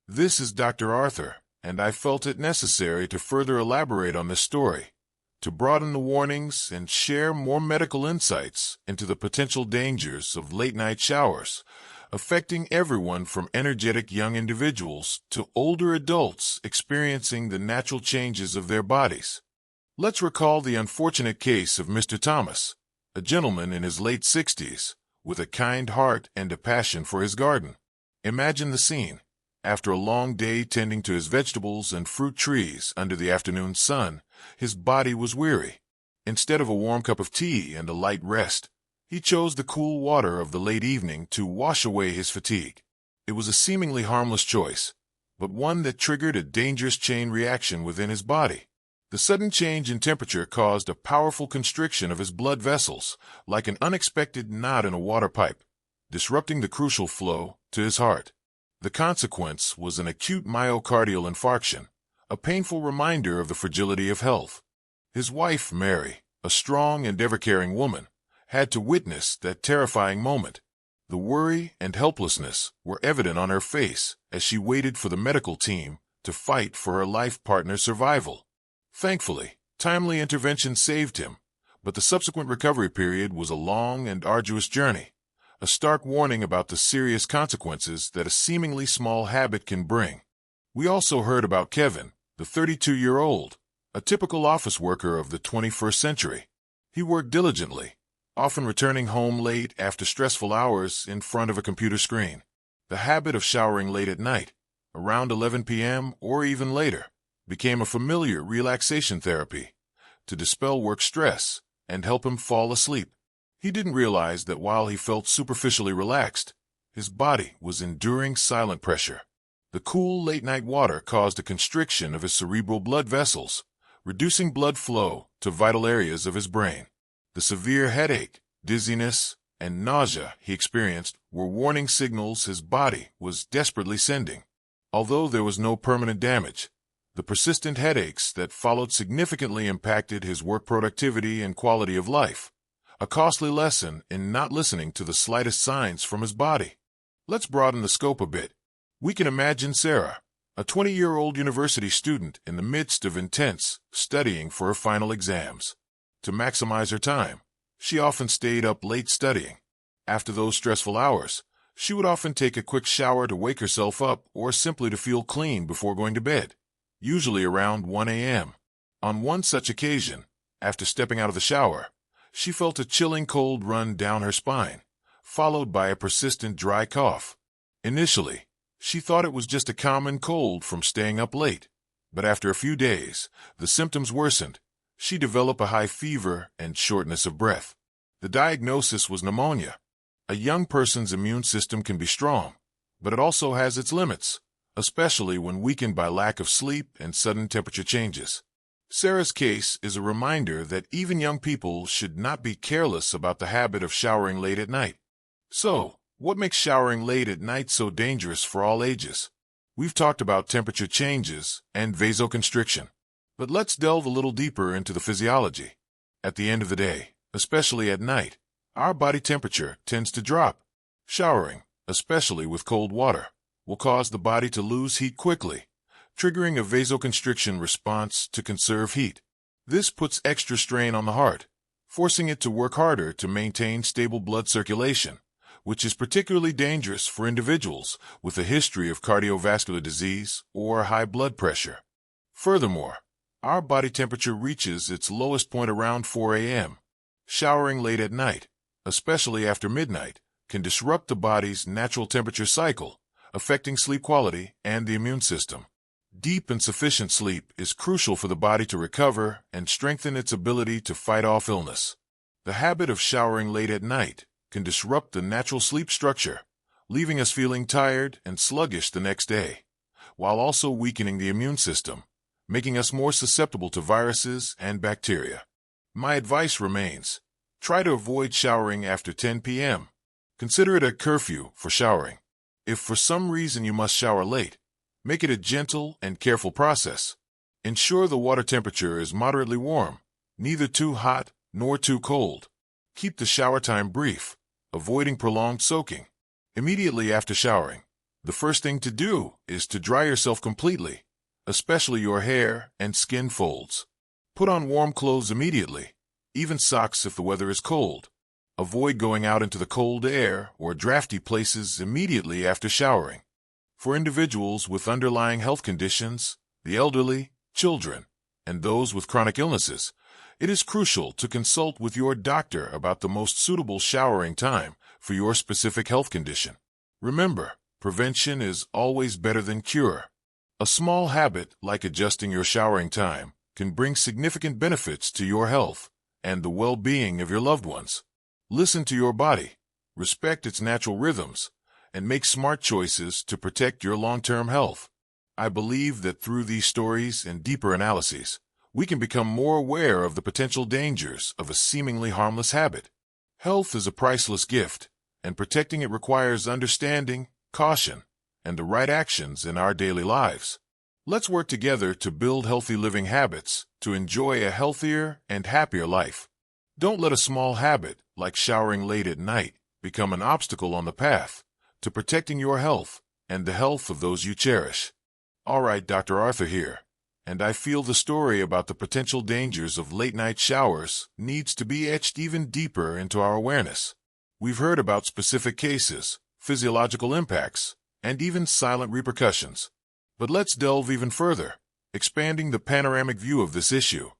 This is Dr. Arthur, and I felt it necessary to further elaborate on this story, to broaden the warnings and share more medical insights into the potential dangers of late-night showers, affecting everyone from energetic young individuals to older adults experiencing the natural changes of their bodies. Let's recall the unfortunate case of Mr. Thomas, a gentleman in his late 60s, with a kind heart and a passion for his garden. Imagine the scene. After a long day tending to his vegetables and fruit trees under the afternoon sun, his body was weary. Instead of a warm cup of tea and a light rest, he chose the cool water of the late evening to wash away his fatigue. It was a seemingly harmless choice, but one that triggered a dangerous chain reaction within his body. The sudden change in temperature caused a powerful constriction of his blood vessels, like an unexpected knot in a water pipe, disrupting the crucial flow to his heart. The consequence was an acute myocardial infarction, a painful reminder of the fragility of health. His wife, Mary, a strong and ever-caring woman, had to witness that terrifying moment. The worry and helplessness were evident on her face as she waited for the medical team to fight for her life partner's survival. Thankfully, timely intervention saved him, but the subsequent recovery period was a long and arduous journey, a stark warning about the serious consequences that a seemingly small habit can bring. We also heard about Kevin, the 32-year-old, a typical office worker of the 21st century. He worked diligently, often returning home late after stressful hours in front of a computer screen. The habit of showering late at night, around 11 p.m. or even later, became a familiar relaxation therapy to dispel work stress and help him fall asleep. He didn't realize that while he felt superficially relaxed, his body was enduring silent pressure. The cool late-night water caused a constriction of his cerebral blood vessels, reducing blood flow to vital areas of his brain. The severe headache, dizziness, and nausea he experienced were warning signals his body was desperately sending. Although there was no permanent damage, the persistent headaches that followed significantly impacted his work productivity and quality of life, a costly lesson in not listening to the slightest signs from his body. Let's broaden the scope a bit. We can imagine Sarah, a 20-year-old university student in the midst of intense studying for her final exams. To maximize her time, she often stayed up late studying. After those stressful hours, she would often take a quick shower to wake herself up or simply to feel clean before going to bed, usually around 1 a.m. On one such occasion, after stepping out of the shower, she felt a chilling cold run down her spine, followed by a persistent dry cough. Initially, she thought it was just a common cold from staying up late, but after a few days, the symptoms worsened. She developed a high fever and shortness of breath. The diagnosis was pneumonia. A young person's immune system can be strong, but it also has its limits, especially when weakened by lack of sleep and sudden temperature changes. Sarah's case is a reminder that even young people should not be careless about the habit of showering late at night. So, what makes showering late at night so dangerous for all ages? We've talked about temperature changes and vasoconstriction, but let's delve a little deeper into the physiology. At the end of the day, especially at night, our body temperature tends to drop. Showering, especially with cold water, will cause the body to lose heat quickly, triggering a vasoconstriction response to conserve heat. This puts extra strain on the heart, forcing it to work harder to maintain stable blood circulation, which is particularly dangerous for individuals with a history of cardiovascular disease or high blood pressure. Furthermore, our body temperature reaches its lowest point around 4 a.m. Showering late at night, especially after midnight, can disrupt the body's natural temperature cycle, affecting sleep quality and the immune system. Deep and sufficient sleep is crucial for the body to recover and strengthen its ability to fight off illness. The habit of showering late at night can disrupt the natural sleep structure, leaving us feeling tired and sluggish the next day, while also weakening the immune system, making us more susceptible to viruses and bacteria. My advice remains: try to avoid showering after 10 p.m. Consider it a curfew for showering. If for some reason you must shower late, make it a gentle and careful process. Ensure the water temperature is moderately warm, neither too hot nor too cold. Keep the shower time brief, avoiding prolonged soaking. Immediately after showering, The first thing to do is to dry yourself completely, especially your hair and skin folds. Put on warm clothes immediately, even socks if the weather is cold. Avoid going out into the cold air or drafty places immediately after showering. For individuals with underlying health conditions, the elderly, children, and those with chronic illnesses, it is crucial to consult with your doctor about the most suitable showering time for your specific health condition. Remember, prevention is always better than cure. A small habit like adjusting your showering time can bring significant benefits to your health and the well-being of your loved ones. Listen to your body, respect its natural rhythms, and make smart choices to protect your long-term health. I believe that through these stories and deeper analyses, we can become more aware of the potential dangers of a seemingly harmless habit. Health is a priceless gift, and protecting it requires understanding, caution, and the right actions in our daily lives. Let's work together to build healthy living habits to enjoy a healthier and happier life. Don't let a small habit, like showering late at night, become an obstacle on the path to protecting your health and the health of those you cherish. All right, Dr. Arthur here, and I feel the story about the potential dangers of late-night showers needs to be etched even deeper into our awareness. We've heard about specific cases, physiological impacts, and even silent repercussions. But let's delve even further, expanding the panoramic view of this issue,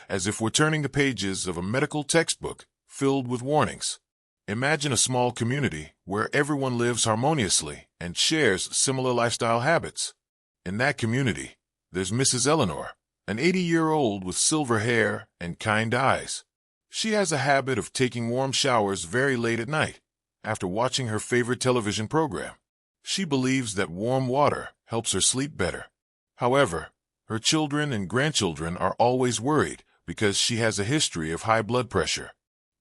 as if we're turning the pages of a medical textbook filled with warnings. Imagine a small community where everyone lives harmoniously and shares similar lifestyle habits. In that community, there's Mrs. Eleanor, an 80-year-old with silver hair and kind eyes. She has a habit of taking warm showers very late at night, after watching her favorite television program. She believes that warm water helps her sleep better. However, her children and grandchildren are always worried because she has a history of high blood pressure.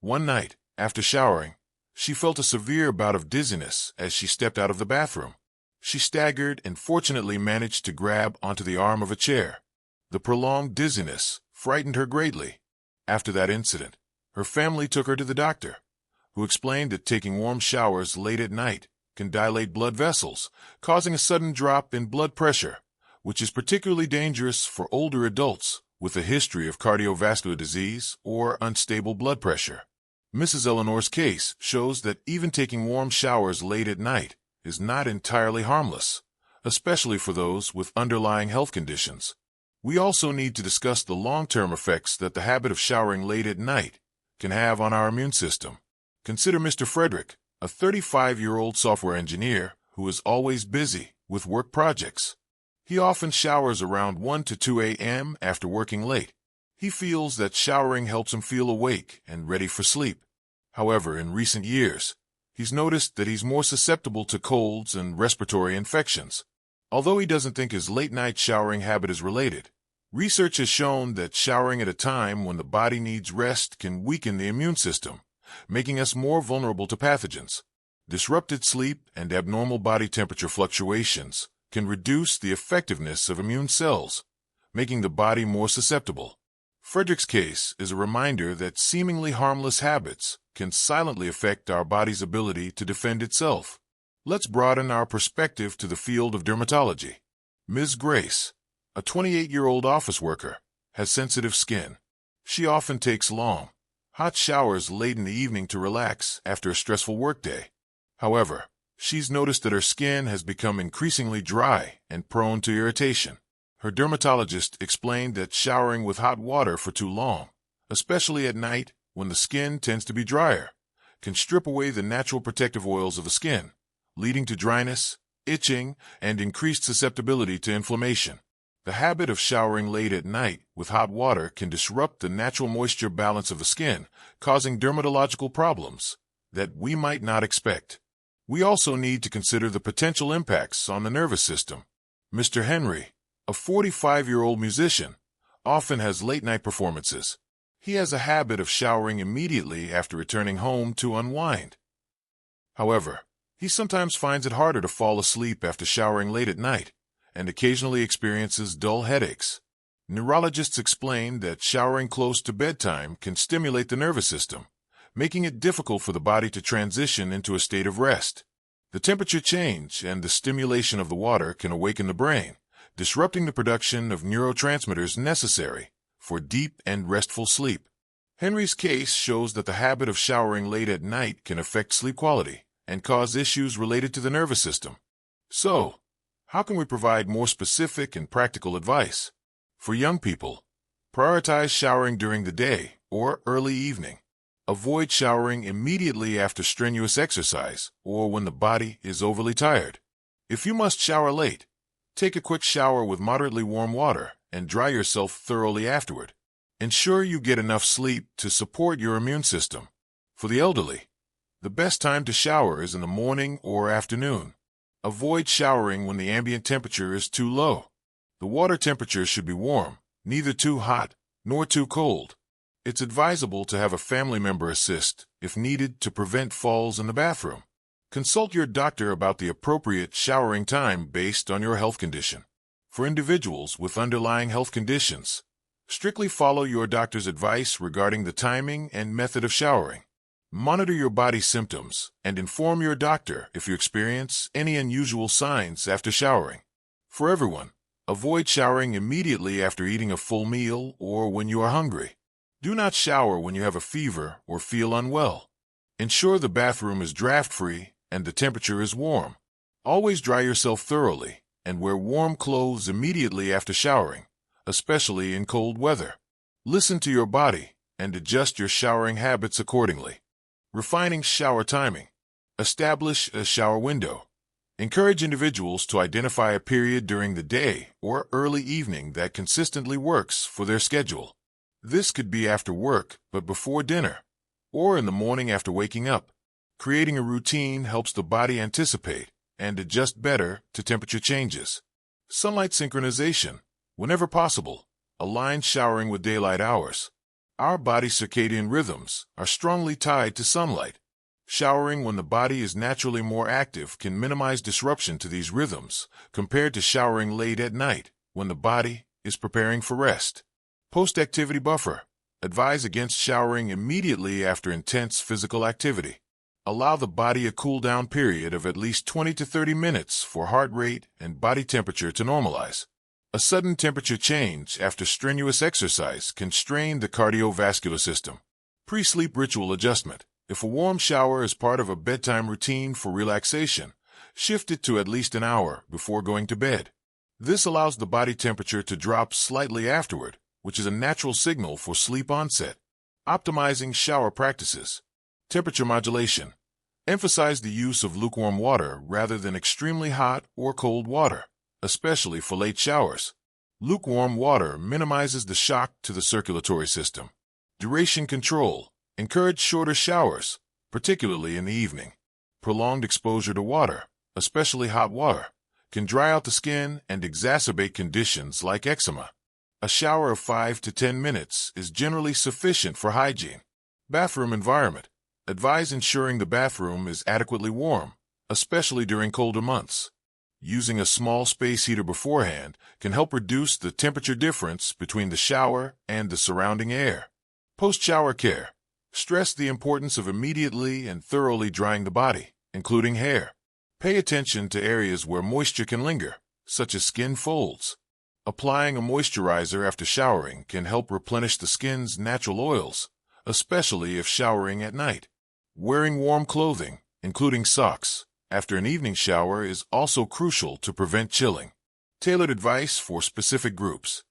One night, after showering, she felt a severe bout of dizziness as she stepped out of the bathroom. She staggered and fortunately managed to grab onto the arm of a chair. The prolonged dizziness frightened her greatly. After that incident, her family took her to the doctor, who explained that taking warm showers late at night can dilate blood vessels, causing a sudden drop in blood pressure, which is particularly dangerous for older adults with a history of cardiovascular disease or unstable blood pressure. Mrs. Eleanor's case shows that even taking warm showers late at night is not entirely harmless, especially for those with underlying health conditions. We also need to discuss the long-term effects that the habit of showering late at night can have on our immune system. Consider Mr. Frederick, a 35-year-old software engineer who is always busy with work projects. He often showers around 1 to 2 a.m. after working late. He feels that showering helps him feel awake and ready for sleep. However, in recent years, he's noticed that he's more susceptible to colds and respiratory infections. Although he doesn't think his late-night showering habit is related, research has shown that showering at a time when the body needs rest can weaken the immune system, making us more vulnerable to pathogens. Disrupted sleep and abnormal body temperature fluctuations can reduce the effectiveness of immune cells, making the body more susceptible. Frederick's case is a reminder that seemingly harmless habits can silently affect our body's ability to defend itself. Let's broaden our perspective to the field of dermatology. Ms. Grace, a 28-year-old office worker, has sensitive skin. She often takes long, hot showers late in the evening to relax after a stressful workday. However, she's noticed that her skin has become increasingly dry and prone to irritation. Her dermatologist explained that showering with hot water for too long, especially at night when the skin tends to be drier, can strip away the natural protective oils of the skin, leading to dryness, itching, and increased susceptibility to inflammation. The habit of showering late at night with hot water can disrupt the natural moisture balance of the skin, causing dermatological problems that we might not expect. We also need to consider the potential impacts on the nervous system. Mr. Henry, a 45-year-old musician, often has late-night performances. He has a habit of showering immediately after returning home to unwind. However, he sometimes finds it harder to fall asleep after showering late at night, and occasionally experiences dull headaches. Neurologists explain that showering close to bedtime can stimulate the nervous system, making it difficult for the body to transition into a state of rest. The temperature change and the stimulation of the water can awaken the brain, disrupting the production of neurotransmitters necessary for deep and restful sleep. Henry's case shows that the habit of showering late at night can affect sleep quality and cause issues related to the nervous system. So, how can we provide more specific and practical advice? For young people, prioritize showering during the day or early evening. Avoid showering immediately after strenuous exercise or when the body is overly tired. If you must shower late, take a quick shower with moderately warm water and dry yourself thoroughly afterward. Ensure you get enough sleep to support your immune system. For the elderly, the best time to shower is in the morning or afternoon. Avoid showering when the ambient temperature is too low. The water temperature should be warm, neither too hot nor too cold. It's advisable to have a family member assist, if needed, to prevent falls in the bathroom. Consult your doctor about the appropriate showering time based on your health condition. For individuals with underlying health conditions, strictly follow your doctor's advice regarding the timing and method of showering. Monitor your body's symptoms and inform your doctor if you experience any unusual signs after showering. For everyone, avoid showering immediately after eating a full meal or when you are hungry. Do not shower when you have a fever or feel unwell. Ensure the bathroom is draft-free and the temperature is warm. Always dry yourself thoroughly and wear warm clothes immediately after showering, especially in cold weather. Listen to your body and adjust your showering habits accordingly. Refining shower timing. Establish a shower window. Encourage individuals to identify a period during the day or early evening that consistently works for their schedule. This could be after work, but before dinner, or in the morning after waking up. Creating a routine helps the body anticipate and adjust better to temperature changes. Sunlight synchronization. Whenever possible, align showering with daylight hours. Our body's circadian rhythms are strongly tied to sunlight. Showering when the body is naturally more active can minimize disruption to these rhythms compared to showering late at night when the body is preparing for rest. Post-activity buffer. Advise against showering immediately after intense physical activity. Allow the body a cool-down period of at least 20 to 30 minutes for heart rate and body temperature to normalize. A sudden temperature change after strenuous exercise can strain the cardiovascular system. Pre-sleep ritual adjustment. If a warm shower is part of a bedtime routine for relaxation, shift it to at least an hour before going to bed. This allows the body temperature to drop slightly afterward, which is a natural signal for sleep onset. Optimizing shower practices. Temperature modulation. Emphasize the use of lukewarm water rather than extremely hot or cold water, especially for late showers. Lukewarm water minimizes the shock to the circulatory system. Duration control. Encourage shorter showers, particularly in the evening. Prolonged exposure to water, especially hot water, can dry out the skin and exacerbate conditions like eczema. A shower of 5 to 10 minutes is generally sufficient for hygiene. Bathroom environment. Advise ensuring the bathroom is adequately warm, especially during colder months. Using a small space heater beforehand can help reduce the temperature difference between the shower and the surrounding air. Post-shower care. Stress the importance of immediately and thoroughly drying the body, including hair. Pay attention to areas where moisture can linger, such as skin folds. Applying a moisturizer after showering can help replenish the skin's natural oils, especially if showering at night. Wearing warm clothing, including socks, after an evening shower is also crucial to prevent chilling. Tailored advice for specific groups.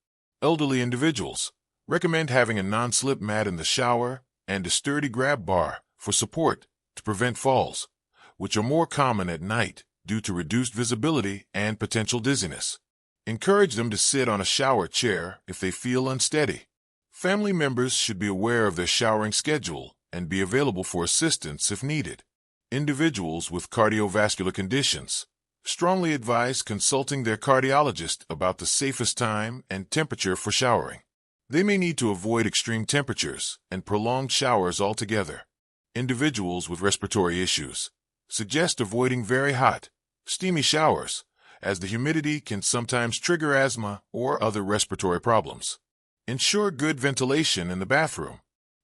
Elderly individuals. Recommend having a non-slip mat in the shower and a sturdy grab bar for support to prevent falls, which are more common at night due to reduced visibility and potential dizziness. Encourage them to sit on a shower chair if they feel unsteady. Family members should be aware of their showering schedule and be available for assistance if needed. Individuals with cardiovascular conditions strongly advise consulting their cardiologist about the safest time and temperature for showering. They may need to avoid extreme temperatures and prolonged showers altogether. Individuals with respiratory issues suggest avoiding very hot, steamy showers, as the humidity can sometimes trigger asthma or other respiratory problems. Ensure good ventilation in the bathroom.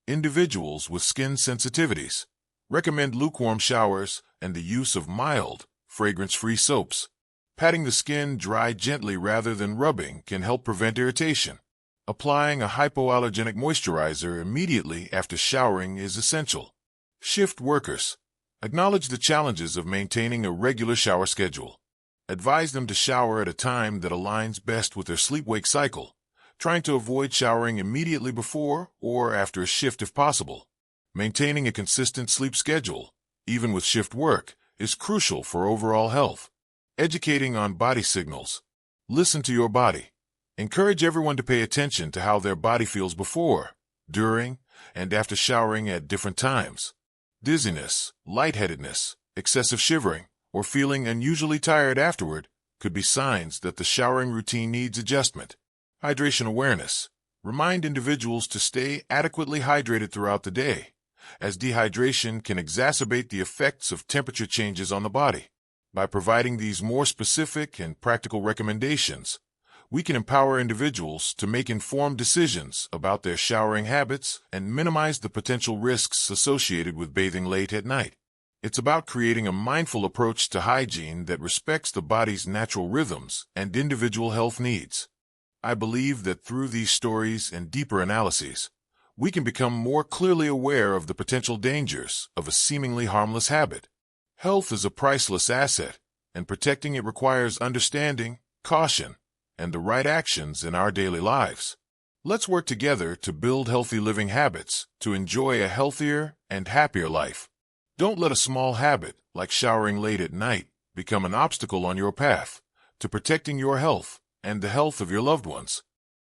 Individuals with skin sensitivities Recommend lukewarm showers and the use of mild, fragrance-free soaps. Patting the skin dry gently rather than rubbing can help prevent irritation. Applying a hypoallergenic moisturizer immediately after showering is essential. Shift workers. Acknowledge the challenges of maintaining a regular shower schedule. Advise them to shower at a time that aligns best with their sleep-wake cycle, trying to avoid showering immediately before or after a shift if possible. Maintaining a consistent sleep schedule, even with shift work, is crucial for overall health. Educating on body signals. Listen to your body. Encourage everyone to pay attention to how their body feels before, during, and after showering at different times. Dizziness, lightheadedness, excessive shivering, or feeling unusually tired afterward could be signs that the showering routine needs adjustment. Hydration awareness. Remind individuals to stay adequately hydrated throughout the day, as dehydration can exacerbate the effects of temperature changes on the body. By providing these more specific and practical recommendations, we can empower individuals to make informed decisions about their showering habits and minimize the potential risks associated with bathing late at night. It's about creating a mindful approach to hygiene that respects the body's natural rhythms and individual health needs. I believe that through these stories and deeper analyses, we can become more clearly aware of the potential dangers of a seemingly harmless habit. Health is a priceless asset, and protecting it requires understanding, caution, and the right actions in our daily lives. Let's work together to build healthy living habits to enjoy a healthier and happier life. Don't let a small habit, like showering late at night, become an obstacle on your path to protecting your health and the health of your loved ones.